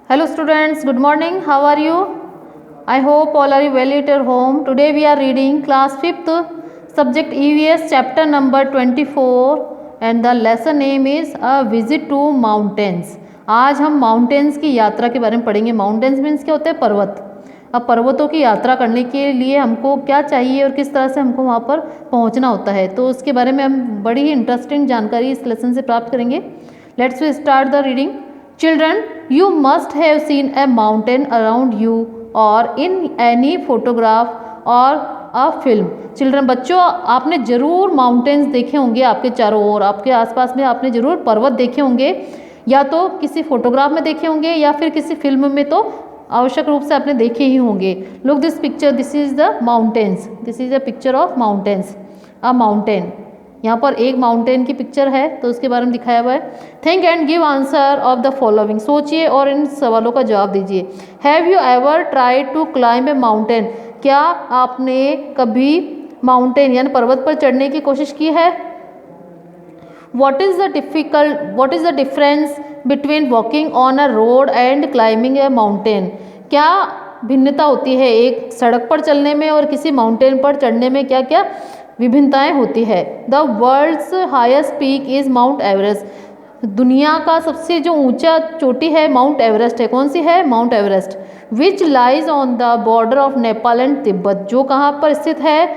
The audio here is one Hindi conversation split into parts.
Hello students, good morning. How are you? I hope all are well at your home. Today we are reading class 5th subject EVS chapter number 24 and the lesson name is A Visit to Mountains. आज हम माउंटेन्स की यात्रा के बारे में पढ़ेंगे. माउंटेन्स मीन्स क्या होते हैं? पर्वत. अब पर्वतों की यात्रा करने के लिए हमको क्या चाहिए और किस तरह से हमको वहाँ पर पहुँचना होता है, तो उसके बारे में हम बड़ी ही इंटरेस्टिंग जानकारी इस लेसन से प्राप्त करेंगे. Let's we start the reading. Children, you must have seen a mountain around you or in any photograph or a film. Children, बच्चों आपने ज़रूर माउंटेन्स देखे होंगे आपके चारों ओर, आपके आसपास में आपने ज़रूर पर्वत देखे होंगे, या तो किसी फोटोग्राफ में देखे होंगे या फिर किसी फिल्म में तो आवश्यक रूप से आपने देखे ही होंगे. Look this picture, this is the mountains, this is a picture of mountains. A mountain, यहाँ पर एक माउंटेन की पिक्चर है तो उसके बारे में दिखाया हुआ है. Think and give answer of the following. सोचिए और इन सवालों का जवाब दीजिए. Have you ever try to climb a mountain. क्या आपने कभी माउंटेन यानी पर्वत पर चढ़ने की कोशिश की है? What is the difference between walking on a road and climbing a mountain. क्या भिन्नता होती है एक सड़क पर चलने में और किसी माउंटेन पर चढ़ने में? क्या क्या विभिन्नताएं होती है? The world's highest peak is Mount Everest. दुनिया का सबसे जो ऊंचा चोटी है माउंट एवरेस्ट है. कौन सी है? Mount Everest. Which lies on the border of Nepal and Tibet. जो कहाँ पर स्थित है?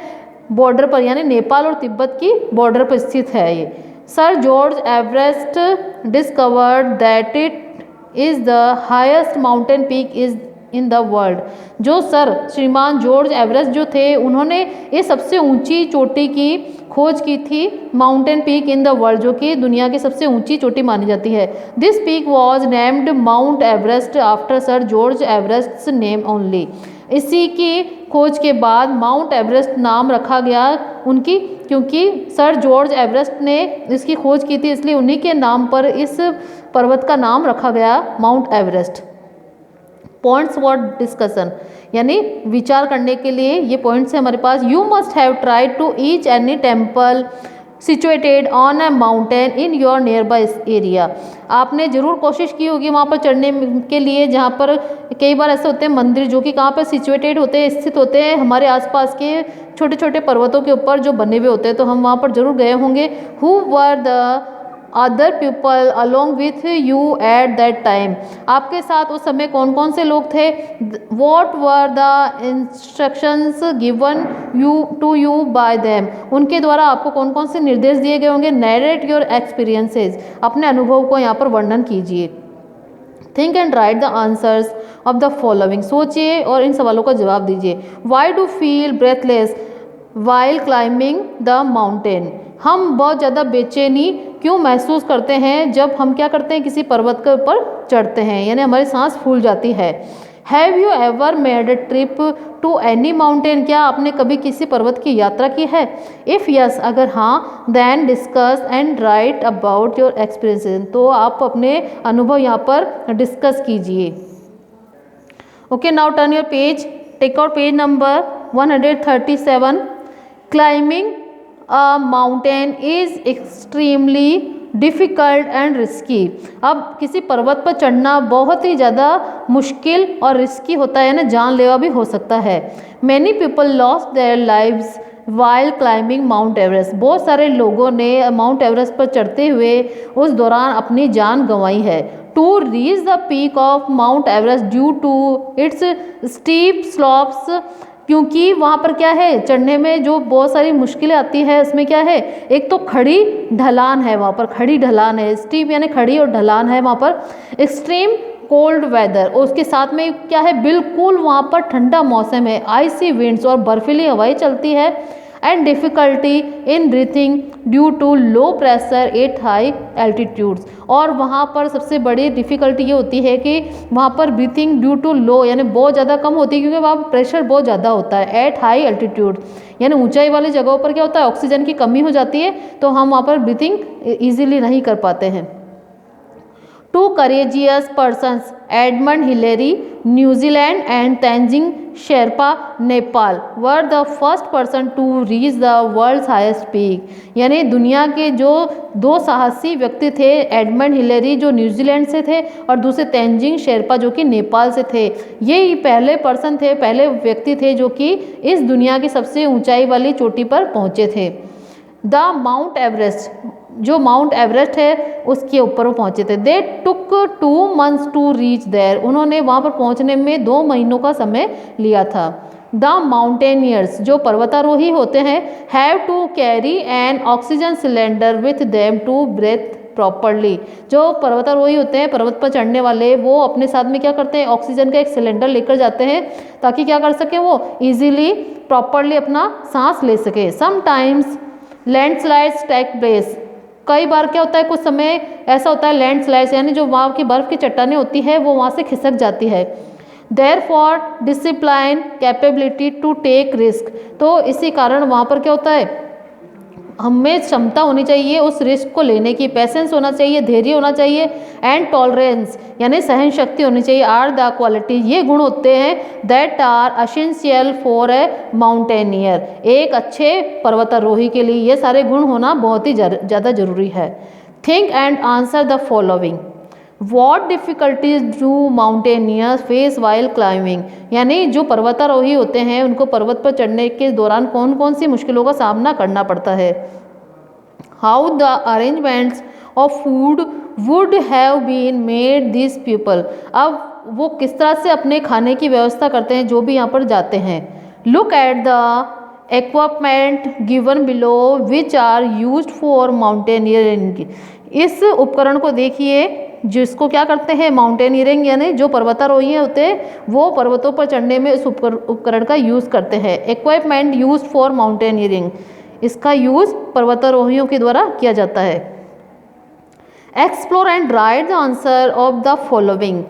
बॉर्डर पर, यानी नेपाल और तिब्बत की बॉर्डर पर स्थित है ये. Sir George Everest discovered that it is the highest mountain peak is in the world. जो सर श्रीमान जॉर्ज एवरेस्ट जो थे, उन्होंने ये सबसे ऊंची चोटी की खोज की थी, mountain peak in the world, जो कि दुनिया की सबसे ऊंची चोटी मानी जाती है. This peak was named mount Everest after sir George Everest name only. इसी की खोज के बाद माउंट एवरेस्ट नाम रखा गया उनकी, क्योंकि सर जॉर्ज एवरेस्ट ने इसकी खोज की थी, इसलिए उन्हीं के नाम पर इस पर्वत का नाम रखा गया Mount Everest. Points for discussion, यानी विचार करने के लिए ये पॉइंट्स है हमारे पास. You must have tried to each any temple situated on a mountain in your near by area. आपने ज़रूर कोशिश की होगी वहाँ पर चढ़ने के लिए, जहाँ पर कई बार ऐसे होते हैं मंदिर जो कि कहाँ पर सिचुएटेड होते हैं, स्थित होते हैं हमारे आसपास के छोटे छोटे पर्वतों के ऊपर जो बने हुए होते हैं, तो हम वहाँ पर जरूर गए होंगे. Who were the other people along with you at that time. आपके साथ उस समय कौन कौन से लोग थे? What were the instructions given to you by them. उनके द्वारा आपको कौन कौन से निर्देश दिए गए होंगे? Narrate your experiences. अपने अनुभव को यहाँ पर वर्णन कीजिए. Think and write the answers of the following. सोचिए और इन सवालों का जवाब दीजिए. Why do feel breathless while climbing the mountain. हम बहुत ज़्यादा बेचैनी क्यों महसूस करते हैं जब हम क्या करते हैं? किसी पर्वत के ऊपर चढ़ते हैं, यानी हमारी सांस फूल जाती है. Have you ever made a trip to any mountain. क्या आपने कभी किसी पर्वत की यात्रा की है? इफ़ यस, अगर हाँ, then discuss and write about your experiences. तो आप अपने अनुभव यहाँ पर डिस्कस कीजिए. Okay, now turn your page, take out page number 137. Climbing a mountain is extremely difficult and risky. अब किसी पर्वत पर चढ़ना बहुत ही ज़्यादा मुश्किल और रिस्की होता है, यानी जानलेवा भी हो सकता है. Many people lost their lives while climbing mount Everest. बहुत सारे लोगों ने माउंट एवरेस्ट पर चढ़ते हुए उस दौरान अपनी जान गंवाई है. To reach the peak of Mount Everest due to its steep slopes. क्योंकि वहाँ पर क्या है, चढ़ने में जो बहुत सारी मुश्किलें आती है, उसमें क्या है, एक तो खड़ी ढलान है, वहाँ पर खड़ी ढलान है, स्टीप यानी खड़ी और ढलान है वहाँ पर. एक्सट्रीम कोल्ड वेदर, और उसके साथ में क्या है, बिल्कुल वहाँ पर ठंडा मौसम है. आइसी विंड्स और बर्फीली हवाएं चलती है. And difficulty in breathing due to low pressure at high altitudes. और वहाँ पर सबसे बड़ी डिफ़िकल्टी ये होती है कि वहाँ पर ब्रीथिंग ड्यू टू लो यानी बहुत ज़्यादा कम होती है, क्योंकि वहाँ पर प्रेशर बहुत ज़्यादा होता है. एट हाई एल्टीट्यूड यानी ऊंचाई वाली जगहों पर क्या होता है, ऑक्सीजन की कमी हो जाती है, तो हम वहाँ पर ब्रीथिंग ईजिली नहीं कर पाते हैं. Two courageous persons, Edmund Hillary, New Zealand, and Tenzing Sherpa, Nepal, were the first person to reach the world's highest peak. यानी दुनिया के जो दो साहसी व्यक्ति थे, एडमंड हिलेरी जो न्यूजीलैंड से थे और दूसरे तेंजिंग शेरपा जो कि नेपाल से थे, ये पहले पर्सन थे, पहले व्यक्ति थे जो कि इस दुनिया की सबसे ऊंचाई वाली चोटी पर पहुंचे थे। द माउंट एवरेस्ट, जो माउंट एवरेस्ट है उसके ऊपर वो पहुंचे थे। दे टुक 2 months टू रीच देयर, उन्होंने वहाँ पर पहुँचने में 2 महीनों का समय लिया था। द माउंटेनियर्स, जो पर्वतारोही होते हैं, have to carry an oxygen cylinder with them to breathe properly, जो पर्वतारोही होते हैं, पर्वत पर चढ़ने वाले, वो अपने साथ में क्या करते हैं, ऑक्सीजन का एक सिलेंडर लेकर जाते हैं ताकि क्या कर सके, वो इजीली प्रॉपरली अपना सांस ले सके। समटाइम्स लैंडस्लाइड्स टेक प्लेस, कई बार क्या होता है, कुछ समय ऐसा होता है लैंडस्लाइड्स, यानी जो वहाँ की बर्फ़ की चट्टानें होती है वो वहाँ से खिसक जाती है। Therefore discipline capability to take risk, तो इसी कारण वहाँ पर क्या होता है, हमें क्षमता होनी चाहिए उस रिस्क को लेने की, पेशेंस होना चाहिए, धैर्य होना चाहिए, एंड टॉलरेंस यानी सहन शक्ति होनी चाहिए, आर द क्वालिटी, ये गुण होते हैं that are essential for a mountaineer, एक अच्छे पर्वतारोही के लिए ये सारे गुण होना बहुत ही ज़्यादा जरूरी है। Think and answer the following, what difficulties do mountaineers face while climbing, यानी जो पर्वतारोही होते हैं उनको पर्वत पर चढ़ने के दौरान कौन कौन सी मुश्किलों का सामना करना पड़ता है। How the arrangements of food would have been made this people, अब वो किस तरह से अपने खाने की व्यवस्था करते हैं जो भी यहाँ पर जाते हैं। Look at the equipment given below which are used for mountaineering, इस उपकरण को देखिए जिसको क्या करते हैं, माउंटेनियरिंग यानी जो पर्वतारोही होते हैं वो पर्वतों पर चढ़ने में इस उपकरण का यूज़ करते हैं। इक्विपमेंट यूज फॉर माउंटेनियरिंग, इसका यूज़ पर्वतारोहियों के द्वारा किया जाता है। Explore and write the answer of the following,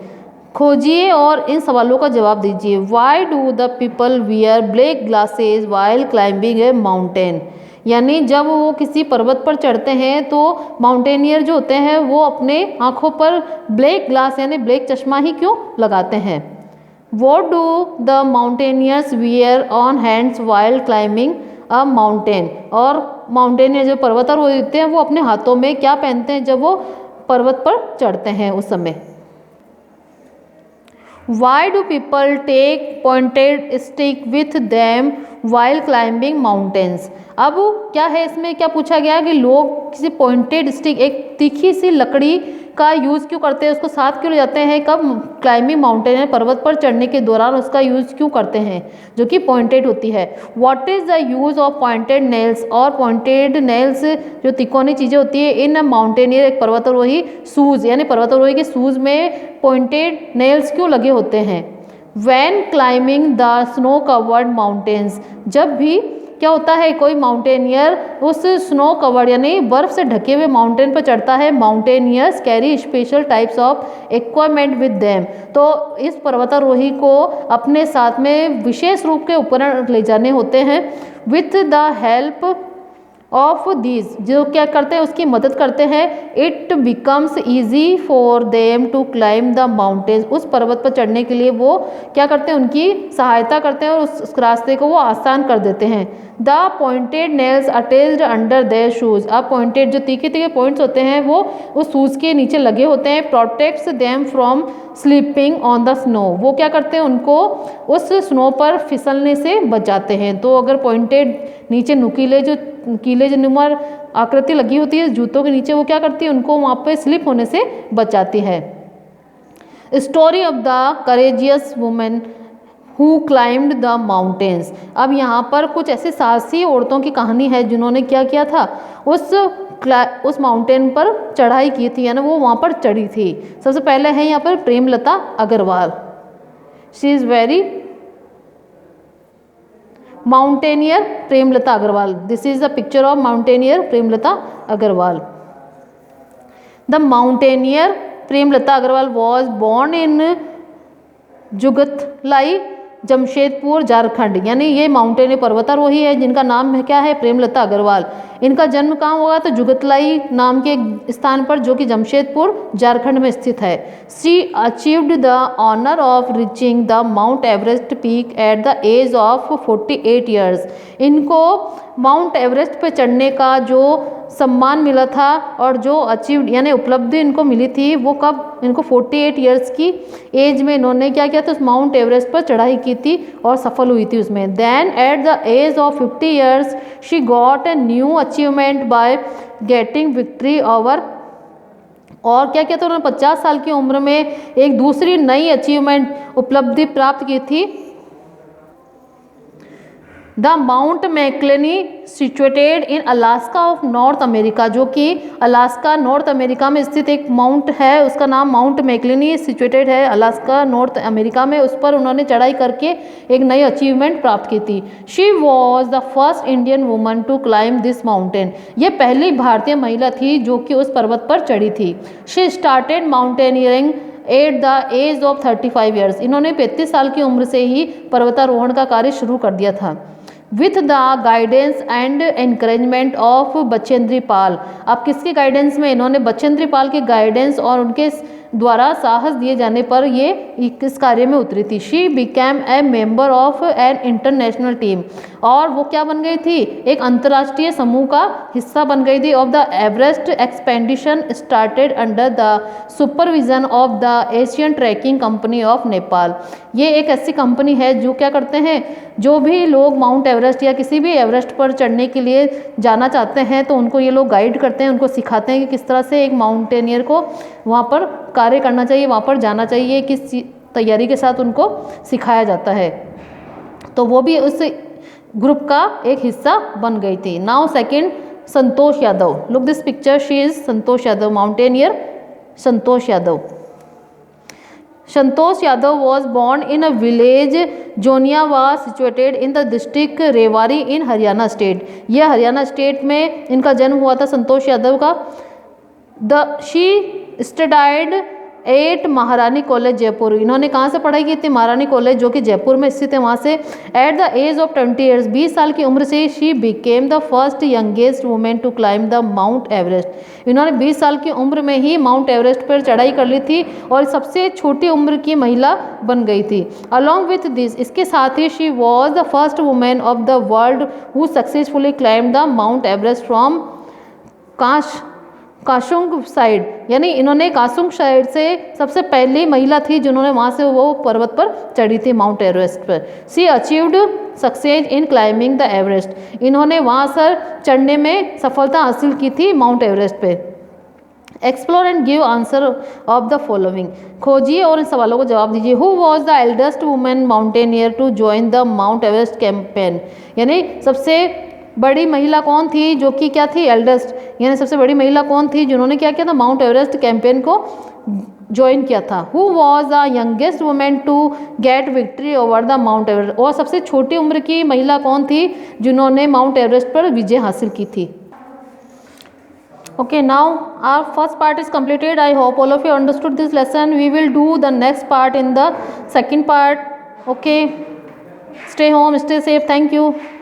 खोजिए और इन सवालों का जवाब दीजिए। Why do the people wear black glasses while climbing a mountain, यानी जब वो किसी पर्वत पर चढ़ते हैं तो माउंटेनियर जो होते हैं वो अपने आँखों पर ब्लैक ग्लास यानी ब्लैक चश्मा ही क्यों लगाते हैं। What do the mountaineers wear on hands while climbing a mountain, और माउंटेनियर जो पर्वतारोही होते हैं वो अपने हाथों में क्या पहनते हैं जब वो पर्वत पर चढ़ते हैं उस समय। Why do people take pointed stick with them while climbing mountains? अब क्या है इसमें, क्या पूछा गया कि लोग किसी पॉइंटेड स्टिक, एक तीखी सी लकड़ी का यूज़ क्यों करते हैं, उसको साथ क्यों ले जाते हैं, कब क्लाइंबिंग माउंटेन है पर्वत पर चढ़ने के दौरान उसका यूज़ क्यों करते हैं जो कि पॉइंटेड होती है। What is the use of pointed nails, और पॉइंटेड नेल्स जो तिकोनी चीज़ें होती है इन माउंटेनियर, एक पर्वतारोही शूज़ यानी पर्वतारोही के शूज़ में पॉइंटेड नेल्स क्यों लगे होते हैं। When climbing the snow covered mountains, जब भी क्या होता है कोई माउंटेनियर उस स्नो कवर्ड यानी बर्फ से ढके हुए माउंटेन पर चढ़ता है, mountaineers carry special types of equipment with them, तो इस पर्वतारोही को अपने साथ में विशेष रूप के उपकरण ले जाने होते हैं। With the help of these, जो क्या करते हैं उसकी मदद करते हैं। It becomes easy for them to climb the mountains, उस पर्वत पर चढ़ने के लिए वो क्या करते हैं उनकी सहायता करते हैं और उस रास्ते को वो आसान कर देते हैं। The pointed nails attached under their shoes, अब पॉइंटेड जो तीखे तीखे पॉइंट्स होते हैं वो उस शूज़ के नीचे लगे होते हैं। Protects them from slipping on the snow, वो क्या करते हैं उनको उस स्नो पर फिसलने से बचाते हैं। तो अगर पॉइंटेड नीचे नुकीले जो नुमा आकृति लगी होती है जूतों के नीचे, वो क्या करती है उनको वहाँ पे स्लिप होने से बचाती है। Story of the courageous women who climbed the mountains, अब यहाँ पर कुछ ऐसी साहसी औरतों की कहानी है जिन्होंने क्या किया था, उस माउंटेन पर चढ़ाई की थी, यानी वो वहाँ पर चढ़ी थी। सबसे पहले है यहाँ पर Premlata Agarwal, she is very mountaineer Premlata Agarwal, this is the picture of mountaineer Premlata Agarwal. The mountaineer Premlata Agarwal was born in Jugsalai Jamshedpur Jharkhand. यानी ये माउंटेन पर्वतारोही है जिनका नाम है क्या है, प्रेमलता अग्रवाल। इनका जन्म कहाँ हुआ, तो जुगतलाई नाम के स्थान पर जो कि जमशेदपुर झारखंड में स्थित है। She achieved the honour of reaching the Mount Everest peak at the age of 48 years. इनको माउंट एवरेस्ट पे चढ़ने का जो सम्मान मिला था और जो अचीव यानी उपलब्धि इनको मिली थी वो कब, इनको 48 ईयर्स की एज में इन्होंने क्या किया था, उस माउंट एवरेस्ट पर चढ़ाई की थी और सफल हुई थी उसमें। Then at the age of 50 years she got a new achievement by getting victory over, और क्या किया था उन्होंने 50 साल की उम्र में एक दूसरी नई अचीवमेंट उपलब्धि प्राप्त की थी। The Mount McKinley situated in Alaska of North America, जो कि अलास्का नॉर्थ अमेरिका में स्थित एक माउंट है, उसका नाम माउंट मैकलेनी सिचुएटेड है अलास्का नॉर्थ अमेरिका में। उस पर उन्होंने चढ़ाई करके एक नई अचीवमेंट प्राप्त की थी। She was the first Indian woman to climb this mountain, ये पहली भारतीय महिला थी जो कि उस पर्वत पर चढ़ी थी। She started mountaineering at the age of 35 years, इन्होंने 35 साल की उम्र से ही पर्वतारोहण का कार्य शुरू कर दिया था। With the guidance and encouragement of Bachendri Pal, अब किसके गाइडेंस में, इन्होंने बचेंद्री पाल के गाइडेंस और उनके द्वारा साहस दिए जाने पर ये इस कार्य में उतरी थी। She became a member of an international team, और वो क्या बन गई थी, एक अंतर्राष्ट्रीय समूह का हिस्सा बन गई थी। Of the Everest expedition started under the supervision of the Asian trekking company of Nepal, ये एक ऐसी कंपनी है जो क्या करते हैं, जो भी लोग माउंट एवरेस्ट या किसी भी एवरेस्ट पर चढ़ने के लिए जाना चाहते हैं तो उनको ये लोग गाइड करते हैं, उनको सिखाते हैं कि किस तरह से एक माउंटेनियर को वहाँ पर कार्य करना चाहिए, वहाँ पर जाना चाहिए, किस तैयारी के साथ उनको सिखाया जाता है। तो वो भी उस ग्रुप का एक हिस्सा बन गई थी। Now second, Santosh Yadav, look this picture, she is Santosh Yadav, mountaineer Santosh Yadav. Santosh Yadav was born in a village जोनियावास situated in the district Rewari in Haryana state, यह हरियाणा स्टेट में इनका जन्म हुआ था संतोष यादव का। शी स्टडीड एट महारानी कॉलेज जयपुर, इन्होंने कहाँ से पढ़ाई की थी, महारानी कॉलेज जो कि जयपुर में स्थित है वहाँ से। At the age of 20 years, 20 साल की उम्र से she became the first youngest women to climb the Mount Everest, इन्होंने 20 साल की उम्र में ही माउंट एवरेस्ट पर चढ़ाई कर ली थी और सबसे छोटी उम्र की महिला बन गई थी। अलॉन्ग विथ दिस, इसके साथ ही she was the first women of the world who successfully climb the Mount Everest from Kangshung side, यानी इन्होंने कासुंग साइड से सबसे पहली महिला थी जिन्होंने वहाँ से वो पर्वत पर चढ़ी थी माउंट एवरेस्ट पर। She achieved success in climbing the Everest, इन्होंने वहाँ से चढ़ने में सफलता हासिल की थी माउंट एवरेस्ट पे। Explore and give answer of the following, खोजिए और इन सवालों को जवाब दीजिए। Who was the eldest women mountaineer to join the Mount Everest campaign, यानी सबसे बड़ी महिला कौन थी जो कि क्या थी, एल्डेस्ट, यानी सबसे बड़ी महिला कौन थी जिन्होंने क्या किया था, माउंट एवरेस्ट कैंपेन को ज्वाइन किया था। Who was the youngest women to get victory over the Mount Everest, और सबसे छोटी उम्र की महिला कौन थी जिन्होंने माउंट एवरेस्ट पर विजय हासिल की थी। Okay, now our first part is completed. I hope all of you understood this lesson. We will do the next part in the second part. Okay, stay home, stay safe. Thank you.